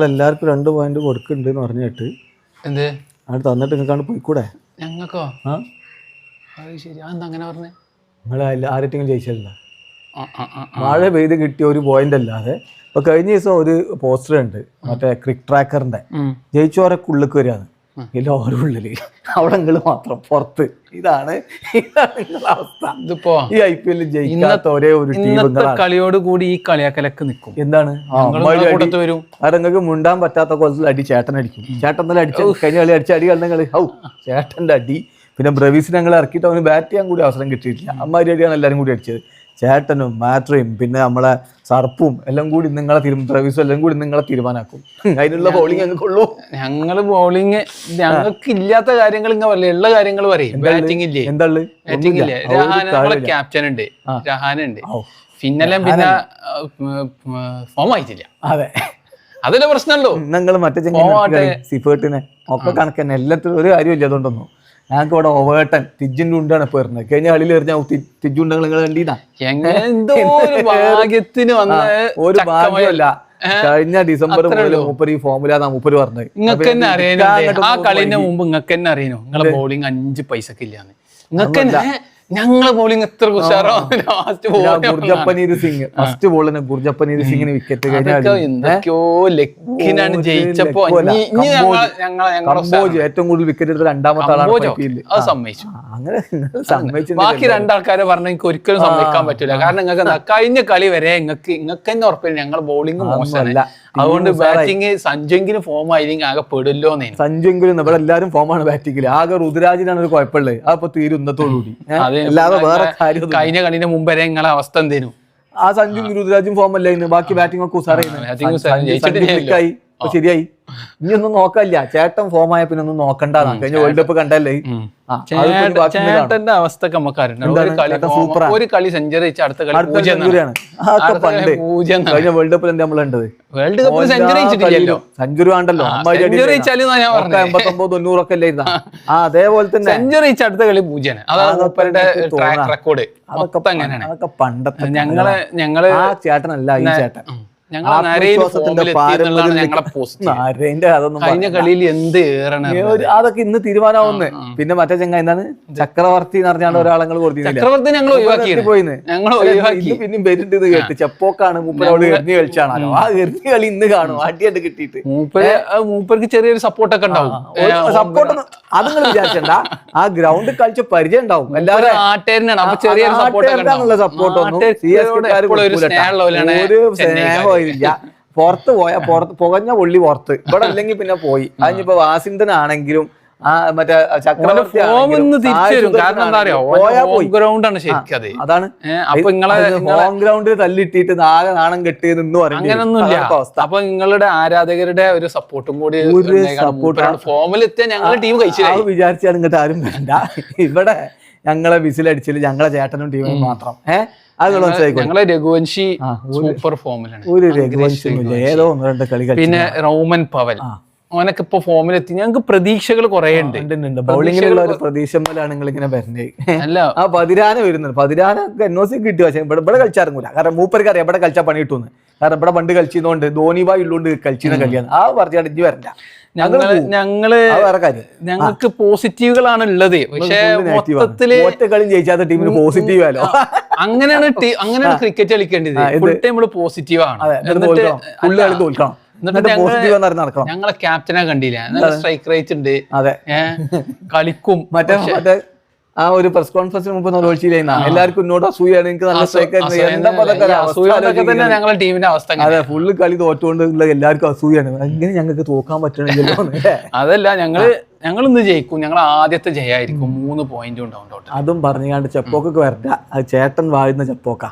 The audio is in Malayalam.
എല്ലാവർക്കും 2 പോയിന്റ് കൊടുക്കുന്നുണ്ട് പറഞ്ഞിട്ട് എന്ത് അവിടെ തന്നിട്ട് നിങ്ങൾക്കാണ്ട് പോയിക്കൂടെ? ഞങ്ങൾക്കോ? ആ അത് ശരി, അതെന്താ അങ്ങനെ പറഞ്ഞേ? നിങ്ങൾ ആരെങ്കിലും ജയിച്ചല്ല, മഴ പെയ്ത് കിട്ടിയ ഒരു പോയിന്റ് അല്ലാതെ. ഇപ്പൊ കഴിഞ്ഞ ദിവസം ഒരു പോസ്റ്റർ ഉണ്ട് മറ്റേ ക്രിക്ക് ട്രാക്കറിന്റെ, ജയിച്ചോരൊക്കെ ഉള്ളിലേക്ക് വരികയാണ്, എല്ലാവരും ഉള്ളില്, അവിടെ നിങ്ങൾ മാത്രം പുറത്ത്. ഇതാണ് നിങ്ങളുടെ അവസ്ഥ. ഇതിപ്പോ ഈ IPL ജയിക്കാത്ത ഒരേ ഒരു ടീം കളിയോട് കൂടി ഈ കളിയാക്കലൊക്കെ നിൽക്കും. എന്താണ് വരും. അത് നിങ്ങൾക്ക് മുണ്ടാൻ പറ്റാത്ത കൊല്ലത്തിൽ അടി ചേട്ടൻ അടിക്കും. ചേട്ടൻ തന്നെ അടിച്ചു കഴിഞ്ഞ കളി അടിച്ച അടി കണ്ടെങ്കിൽ ചേട്ടന്റെ അടി. പിന്നെ ബ്രവീസിനെ ഞങ്ങൾ ഇറക്കിയിട്ട് അവന് ബാറ്റ് ചെയ്യാൻ കൂടി അവസരം കിട്ടിയിട്ടില്ല. അമ്മാരി അടിയാണ് എല്ലാവരും കൂടി അടിച്ചത്. ചേട്ടനും മാട്രയും പിന്നെ നമ്മളെ സർപ്പും എല്ലാം കൂടി ബ്രവീസും എല്ലാം കൂടി നിങ്ങളെ തീരുമാനാക്കും. അതിനുള്ള ബൗളിംഗ് ഞങ്ങൾക്കുള്ളൂ. ഞങ്ങള് ബൗളിംഗ് ഞങ്ങൾക്ക് ഇല്ലാത്ത കാര്യങ്ങൾ ഇങ്ങനെ പറയില്ല, ഉള്ള കാര്യങ്ങൾ പറയും. ബാറ്റിംഗ് ഇല്ലേ? എന്താണ് ബാറ്റിംഗ് ഇല്ലേ? നമ്മളെ ക്യാപ്റ്റൻ ഉണ്ട്, രഹാനുണ്ട്. പിന്നെ ഫോം ആയിട്ടില്ല. അതെ, അതല്ലേ പ്രശ്നമല്ലോ. നിങ്ങൾ മറ്റേ സിഫേർട്ടിനെ ഒക്കെ കണക്കന്നെ എല്ലാത്തിനും ഒരു കാര്യമില്ല. അതുകൊണ്ടൊന്നും ഞങ്ങൾക്ക് ഇവിടെ ഓവേട്ടൻ തിജിന്റെ ഉണ്ടാണ് ഇപ്പൊ വരുന്നത്. കഴിഞ്ഞ കളിയിൽ എറിഞ്ഞാൽ തിജുണ്ടെങ്കിൽ നിങ്ങൾ കണ്ടീനാ? ഭാഗ്യത്തിന് വന്ന ഒരു ഭാഗ്യമല്ല. കഴിഞ്ഞ ഡിസംബർ മുതൽ മൂപ്പര് ഈ ഫോമുല മൂപ്പര് പറഞ്ഞത്. നിങ്ങൾക്ക് തന്നെ അറിയാനോ, ആ കളിന്റെ മുമ്പ് നിങ്ങൾക്ക് തന്നെ അറിയാനോ നിങ്ങളെ ബോളിംഗ് 5 പൈസക്ക് ഇല്ലാന്ന്. നിങ്ങൾക്ക് തന്നെ ഞങ്ങളെ ബോളിംഗ് എത്ര ഗുർജപ്പനീർ സിംഗ് ഫസ്റ്റ് ബോളിന് ഗുർജപ്പനീർ സിംഗിന് വിക്കറ്റ് എന്തൊക്കെയോ ലക്കിനാണ് ജയിച്ചപ്പോ ഏറ്റവും കൂടുതൽ വിക്കറ്റ് എടുത്ത 2ാമത്തെ ആളാണ്. അത് സമ്മതിച്ചു. അങ്ങനെ സമ്മതിച്ചു. ബാക്കി 2 ആൾക്കാരെ പറഞ്ഞാൽ എനിക്ക് ഒരിക്കലും സമ്മതിക്കാൻ പറ്റൂല. കാരണം നിങ്ങൾക്ക് കഴിഞ്ഞ കളി വരെ നിങ്ങൾക്ക് തന്നെ ഉറപ്പില്ല ഞങ്ങൾ ബോളിംഗ് മോശമല്ല. അതുകൊണ്ട് ബാറ്റിംഗ് സഞ്ജുവിന് ഫോം ആയിരിക്കും ആകെ പെടില്ലോ. സഞ്ജുവിനും ഇവിടെ എല്ലാവരും ഫോമാണ് ബാറ്റിംഗിൽ. ആകെ ഋതുരാജിനാണ് ഒരു കുഴപ്പമുള്ളത്. അപ്പൊ തീരുന്നതോടുകൂടി അല്ലാതെ വേറെ കാര്യം. കഴിഞ്ഞ കളിന്റെ മുമ്പ് വരെ നിങ്ങളെ അവസ്ഥ എന്തേനും? ആ സഞ്ജു ഋതുരാജും ഫോം അല്ലായിരുന്നു. ബാക്കി ബാറ്റിംഗ് ഒക്കെ ഉസാറായി. ശരിയായി. ഇനിയൊന്നും നോക്കാനില്ല. ചേട്ടൻ ഫോം ആയ പിന്നെ ഒന്നും നോക്കണ്ടാണ്. കഴിഞ്ഞ വേൾഡ് കപ്പ് കണ്ടല്ലേ? ചേട്ടന്റെ അവസ്ഥ ഒരു കളി സെഞ്ചുറി വെച്ച് അടുത്ത കളി സെഞ്ചുറിയാണ്. കഴിഞ്ഞ വേൾഡ് കപ്പിൽ എന്താ നമ്മളുണ്ടത്? വേൾഡ് കപ്പിൽ സെഞ്ചുറി വെച്ചിട്ടില്ലല്ലോ. സെഞ്ചുറി വേണ്ടല്ലോ. 89-90 ഒക്കെ അല്ലായിരുന്ന അതേപോലെ തന്നെ സെഞ്ചുറി വെച്ച് അടുത്ത കളി 0. അതാണ് ട്രാക്ക് റെക്കോർഡ്. അതൊക്കെ അങ്ങനെയാണ്. അതൊക്കെ പണ്ടത്തെ ഞങ്ങള് ആ ചേട്ടനല്ല ഈ ചേട്ടൻ. കഴിഞ്ഞ കളിയിൽ എന്ത് അതൊക്കെ ഇന്ന് തീരുമാനമാവുന്നേ. പിന്നെ മറ്റേ ചെങ്ങ എന്താണ് ചക്രവർത്തി എന്ന് പറഞ്ഞാൽ ഒരാളങ്ങൾ ചക്രവർത്തി ഞങ്ങൾ പോയിന്ന് പിന്നെയും വരുന്നുണ്ട് കേട്ട്. ചെപ്പോക്കാണ് മൂപ്പരോട് എറിഞ്ഞു കളിച്ചാണല്ലോ. ആ എറിഞ്ഞു കളി ഇന്ന് കാണും അടിയായിട്ട് കിട്ടിയിട്ട്. മൂപ്പർക്ക് ചെറിയൊരു സപ്പോർട്ടൊക്കെ ഉണ്ടാവും. സപ്പോർട്ട് അത് നിങ്ങൾ വിചാരിച്ചണ്ട. ആ ഗ്രൗണ്ടിൽ കളിച്ച പരിചയം ഉണ്ടാവും. എല്ലാവരും സപ്പോർട്ടൊന്നും ഒരു സ്നേഹം ഇല്ല. പുറത്ത് പോയാ പുകഞ്ഞ പുള്ളി പുറത്ത്. ഇവിടെ അല്ലെങ്കിൽ പിന്നെ പോയി. അതിനിപ്പോ വാഷിംഗ്ടൺ ആ മറ്റേ ചക്രവർത്തി അതാണ്. ഹോം ഗ്രൗണ്ടിൽ തല്ലിട്ടിട്ട് നാളെ നാണം കെട്ടിയെന്ന് അങ്ങനൊന്നുമില്ല. അപ്പൊ നിങ്ങളുടെ ആരാധകരുടെ ഒരു സപ്പോർട്ടും കൂടി ഫോമിലെത്തിയ ഞങ്ങളുടെ ടീം കഴിച്ചു വിചാരിച്ചാൽ ഇങ്ങോട്ട് ആരും വേണ്ട. ഇവിടെ ഞങ്ങളെ വിസിലടിച്ചില്ല ഞങ്ങളെ ചേട്ടനും ടീമും മാത്രം. ഞങ്ങളെ രഘുവൻഷി സൂപ്പർ ഫോമിലാണ്. ഒരു രഘുവൻഷി ഏതോ 1-2 കളി. പിന്നെ റോമൻ പവൽ അവനൊക്കെ ഇപ്പൊ ഫോമിലെത്തി. ഞങ്ങൾക്ക് പ്രതീക്ഷകൾ കുറെ ഉണ്ട്. ബൗളിങ്ങിലുള്ള ഒരു പ്രതീക്ഷ പോലാണ് നിങ്ങൾ ഇങ്ങനെ വരുന്നത്. അല്ല ആ പതിരാന വരുന്നത്. പതിരാനൊക്കെ NOC കിട്ടി. പക്ഷേ ഇവിടെ കളിച്ചിറങ്ങൂല. കാരണം മൂപ്പർക്ക് അറിയാം ഇവിടെ കളിച്ചാൽ പണി കിട്ടുമെന്ന്. കാരണം ഇവിടെ പണ്ട് കളിച്ചതുകൊണ്ട് ധോണിബായി ഉള്ളതുകൊണ്ട് കളിച്ചിരുന്ന കളിയാണ്. ആ പറഞ്ഞാൽ ഇഞ്ചി വരണ്ട. ഞങ്ങൾക്ക് പോസിറ്റീവുകളാണ് ഉള്ളത്. പക്ഷേ മൊത്തത്തില് ഒറ്റ കളി ജയിച്ചാത്ത ടീമിന് പോസിറ്റീവ് ആലോ. അങ്ങനെയാണ് ക്രിക്കറ്റ് കളിക്കേണ്ടത്. ഫുൾ ടൈം നമ്മള് പോസിറ്റീവ് ആണ്. തോൽക്കണം. ഞങ്ങളെ ക്യാപ്റ്റനെ കണ്ടില്ല. നല്ല സ്ട്രൈക്ക് റേറ്റ് ഉണ്ട്. അതെ, കളിക്കും. മറ്റേ ആ ഒരു പ്രസ് കോൺഫറൻസിന് മുമ്പ് നോക്കിയില്ല. എല്ലാവർക്കും ഇന്നോട് അസൂയാണ്. എനിക്ക് നല്ല തന്നെ ഞങ്ങളുടെ ടീമിന്റെ അവസ്ഥ. അതെ, ഫുള്ള് കളി തോറ്റുകൊണ്ടുള്ള എല്ലാവർക്കും അസൂയാണ്. അങ്ങനെ ഞങ്ങൾക്ക് തോക്കാൻ പറ്റണില്ലല്ലോ. അതല്ല, ഞങ്ങൾ ഇന്ന് ജയിക്കും. ഞങ്ങൾ ആദ്യത്തെ ജയായിരിക്കും. 3 പോയിന്റ് ഉണ്ടാവും. അതും പറഞ്ഞാണ്ട് ചെപ്പോക്കൊക്കെ വരണ്ട. അത് ചേട്ടൻ വാഴുന്ന ചെപ്പോക്ക.